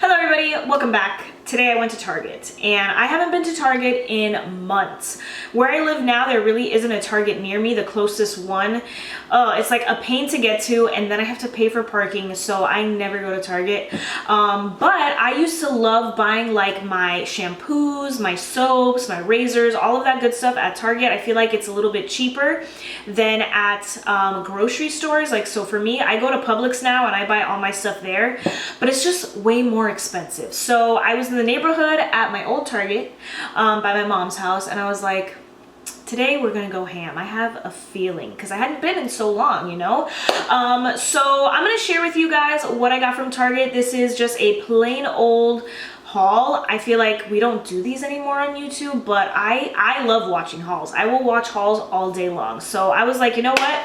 Hello everybody, welcome back. Today I went to Target and I haven't been to Target in months. Where I live now, there really isn't a Target near me. The closest one, it's like a pain to get to, and then I have to pay for parking, so I never go to Target. But I used to love buying like my shampoos, my soaps, my razors, all of that good stuff at Target. I feel like it's a little bit cheaper than at grocery stores. Like, so for me, I go to Publix now and I buy all my stuff there, but it's just way more expensive. So I was in the neighborhood at my old Target by my mom's house, and I was like, today we're gonna go ham. I have a feeling, because I hadn't been in so long, you know? So I'm gonna share with you guys what I got from Target. This is just a plain old haul. I feel like we don't do these anymore on YouTube, but I love watching hauls. I will watch hauls all day long. So I was like, you know what?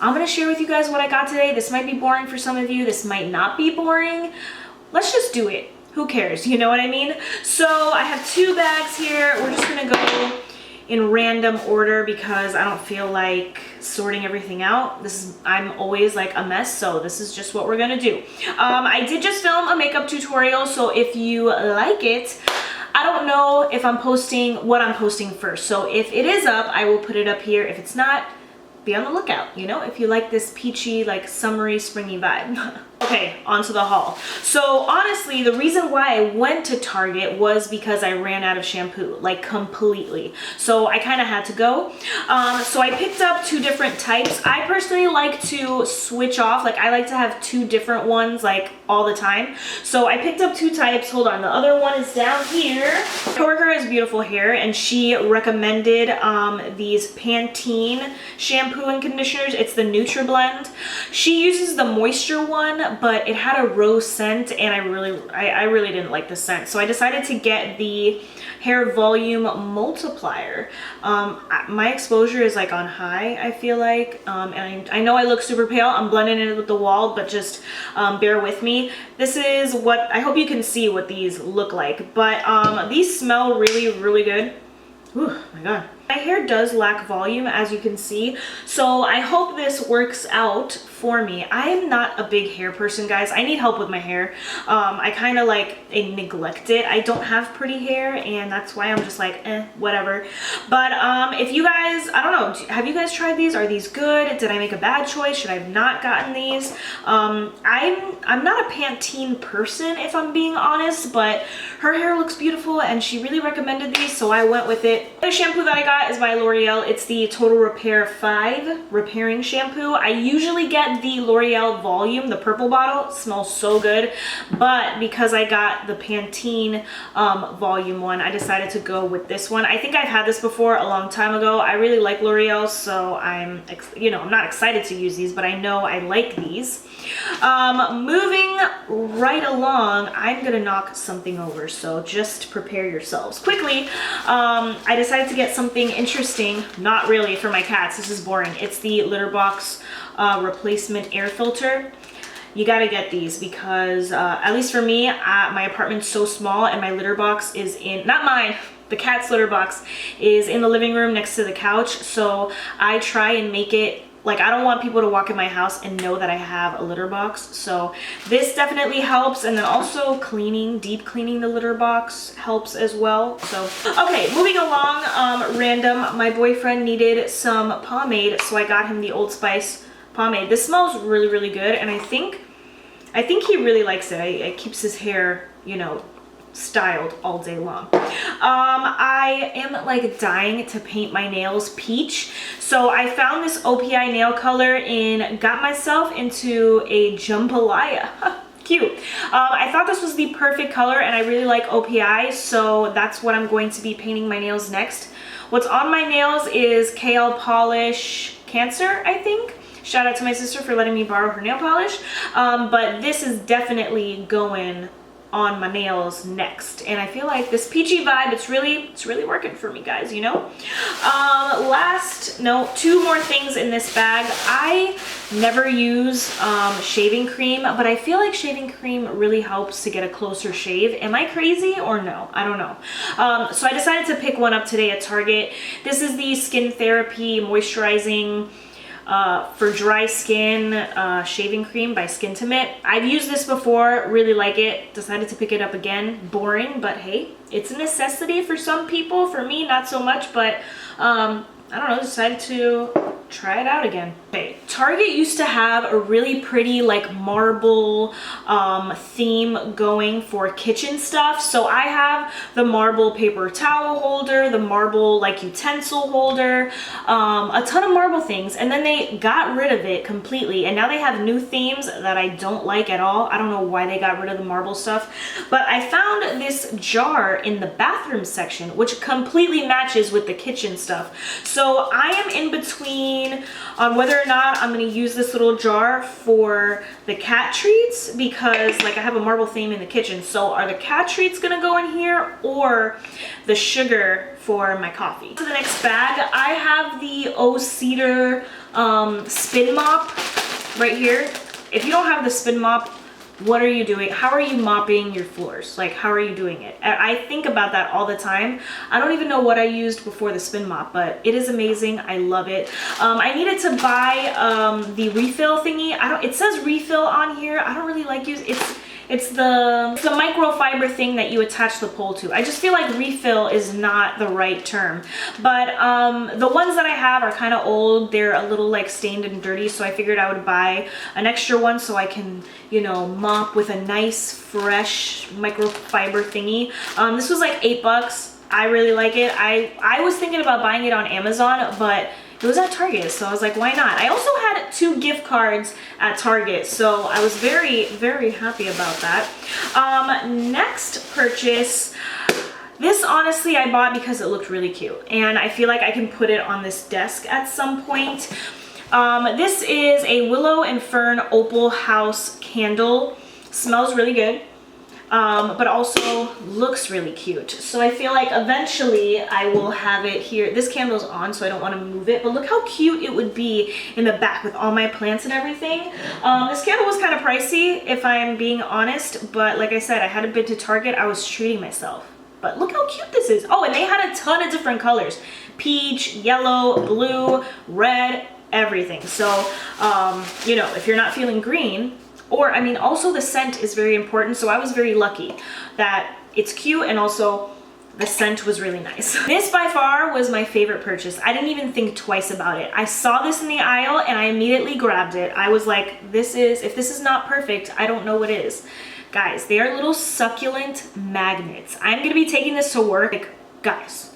I'm gonna share with you guys what I got today. This might be boring for some of you. This might not be boring. Let's just do it. Who cares? You know what I mean? So I have two bags here. We're just gonna go in random order because I don't feel like sorting everything out. I'm always like a mess, so this is just what we're gonna do. I did just film a makeup tutorial, so if you like it, I don't know if I'm posting what I'm posting first. So if it is up, I will put it up here. If it's not, be on the lookout, you know, if you like this peachy, like summery, springy vibe. Okay, on to the haul. So honestly, the reason why I went to Target was because I ran out of shampoo, like completely. So I kind of had to go. So I picked up two different types. I personally like to switch off. Like, I like to have two different ones like all the time. So I picked up two types. Hold on, the other one is down here. My coworker has beautiful hair, and she recommended these Pantene shampoo and conditioners. It's the Nutriblend. She uses the moisture one, but it had a rose scent, and I really didn't like the scent. So I decided to get the hair volume multiplier. My exposure is like on high, I feel like, and I know I look super pale. I'm blending it with the wall, but just bear with me. This is what I hope you can see what these look like, but these smell really good. Ooh, my God. My hair does lack volume, as you can see, so I hope this works out for me. I am not a big hair person, guys. I need help with my hair. I kind of like neglect it. I don't have pretty hair, and that's why I'm just like, whatever. But if you guys, I don't know, have you guys tried these? Are these good? Did I make a bad choice? Should I have not gotten these? I'm not a Pantene person, if I'm being honest, but her hair looks beautiful, and she really recommended these, so I went with it. The shampoo that I got is by L'Oreal. It's the Total Repair 5 repairing shampoo. I usually get the L'Oreal Volume, the purple bottle. It smells so good, but because I got the Pantene volume one, I decided to go with this one. I think I've had this before a long time ago. I really like L'Oreal, so I'm not excited to use these, but I know I like these. Moving right along, I'm gonna knock something over, so just prepare yourselves. Quickly, I decided to get something interesting, not really, for my cats. This is boring. It's the litter box replacement air filter. You gotta get these because at least for me, my apartment's so small, and my litter box is in, not mine, the cat's litter box is in the living room next to the couch. So I try and make it like, I don't want people to walk in my house and know that I have a litter box. So this definitely helps. And then also deep cleaning the litter box helps as well. So, okay, moving along, random. My boyfriend needed some pomade, so I got him the Old Spice pomade. This smells really good, and I think he really likes it. It keeps his hair, you know, styled all day long. I am like dying to paint my nails peach, so I found this OPI nail color and got myself into a jambalaya. Cute. I thought this was the perfect color, and I really like OPI, so that's what I'm going to be painting my nails next. What's on my nails is KL Polish Cancer, I think. Shout out to my sister for letting me borrow her nail polish, but this is definitely going on my nails next, and I feel like this peachy vibe, it's really working for me, guys, you know. Two more things in this bag. I never use shaving cream, but I feel like shaving cream really helps to get a closer shave. Am I crazy or no? I don't know. So I decided to pick one up today at Target. This is the Skin Therapy moisturizing for dry skin shaving cream by Skintimate. I've used this before, really like it. Decided to pick it up again. Boring, but hey, it's a necessity for some people. For me, not so much, but I don't know, decided to try it out again. Okay, Target used to have a really pretty like marble theme going for kitchen stuff. So I have the marble paper towel holder, the marble like utensil holder, a ton of marble things, and then they got rid of it completely, and now they have new themes that I don't like at all. I don't know why they got rid of the marble stuff, but I found this jar in the bathroom section which completely matches with the kitchen stuff. So I am in between on whether or not I'm going to use this little jar for the cat treats, because like I have a marble theme in the kitchen. So are the cat treats going to go in here or the sugar for my coffee? For the next bag, I have the Cedar spin mop right here. If you don't have the spin mop, what are you doing? How are you mopping your floors? Like, how are you doing it? I think about that all the time. I don't even know what I used before the spin mop, but it is amazing. I love it. I needed to buy the refill thingy. It says refill on here. I don't really like use it's the microfiber thing that you attach the pole to. I just feel like refill is not the right term. But the ones that I have are kind of old. They're a little like stained and dirty, so I figured I would buy an extra one so I can, you know, mop with a nice fresh microfiber thingy. This was like $8. I really like it. I was thinking about buying it on Amazon, but it was at Target, so I was like, why not? I also had 2 gift cards at Target, so I was very, very happy about that. Next purchase, this honestly I bought because it looked really cute, and I feel like I can put it on this desk at some point. This is a Willow and Fern Opal House candle. Smells really good. But also looks really cute. So I feel like eventually I will have it here. This candle's on, so I don't want to move it, but look how cute it would be in the back with all my plants and everything. This candle was kind of pricey, if I'm being honest, but like I said, I hadn't been to Target. I was treating myself. But look how cute this is. Oh, and they had a ton of different colors. Peach, yellow, blue, red, everything. So, you know, if you're not feeling green, or, I mean, also the scent is very important, so I was very lucky that it's cute and also the scent was really nice. This by far was my favorite purchase. I didn't even think twice about it. I saw this in the aisle and I immediately grabbed it. I was like, if this is not perfect, I don't know what is. Guys, they are little succulent magnets. I'm gonna be taking this to work. Like, guys.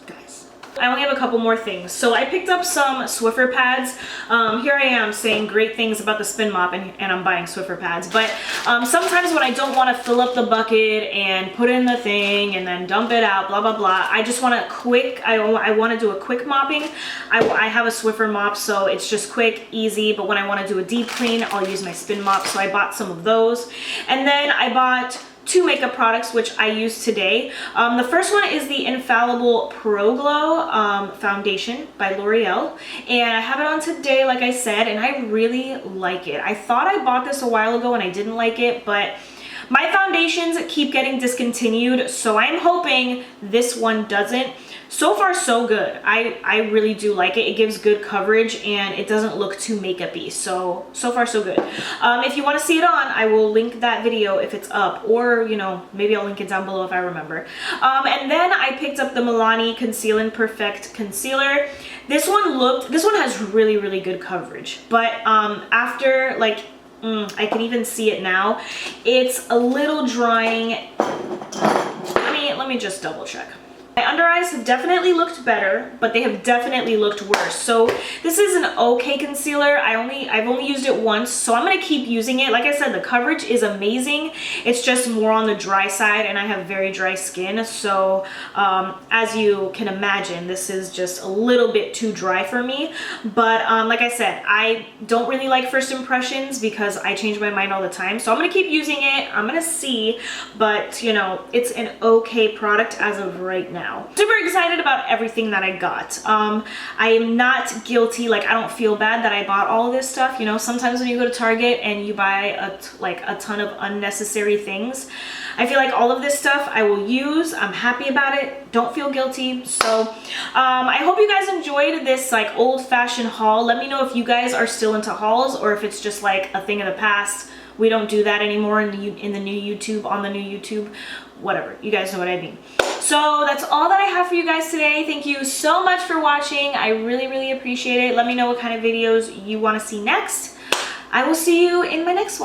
I only have a couple more things. So I picked up some Swiffer pads. Here I am saying great things about the spin mop and I'm buying Swiffer pads. But sometimes when I don't want to fill up the bucket and put in the thing and then dump it out, blah, blah, blah. I just want a quick, I want to do a quick mopping. I have a Swiffer mop, so it's just quick, easy. But when I want to do a deep clean, I'll use my spin mop. So I bought some of those. And then I bought 2 makeup products which I use today. The first one is the Infallible Pro Glow foundation by L'Oreal, and I have it on today like I said, and I really like it. I thought I bought this a while ago and I didn't like it, but my foundations keep getting discontinued, so I'm hoping this one doesn't. So far so good. I really do like it. It gives good coverage and it doesn't look too makeup-y. So far so good. If you want to see it on, I will link that video if it's up, or you know, maybe I'll link it down below if I remember. And then I picked up the Milani Conceal and Perfect Concealer. This one has really, really good coverage, but after like I can even see it now, it's a little drying. Let me just double check. My under eyes have definitely looked better, but they have definitely looked worse. So this is an okay concealer. I've only used it once, so I'm gonna keep using it. Like I said, the coverage is amazing. It's just more on the dry side, and I have very dry skin. So as you can imagine, this is just a little bit too dry for me. But like I said, I don't really like first impressions because I change my mind all the time. So I'm gonna keep using it. I'm gonna see, but you know, it's an okay product as of right now. Super excited about everything that I got. I am not guilty, like I don't feel bad that I bought all of this stuff. You know, sometimes when you go to Target and you buy a ton of unnecessary things, I feel like all of this stuff I will use. I'm happy about it. Don't feel guilty. So I hope you guys enjoyed this like old-fashioned haul. Let me know if you guys are still into hauls or if it's just like a thing of the past. We don't do that anymore in the new YouTube, on the new YouTube, whatever. You guys know what I mean. So that's all that I have for you guys today. Thank you so much for watching. I really, really appreciate it. Let me know what kind of videos you want to see next. I will see you in my next one.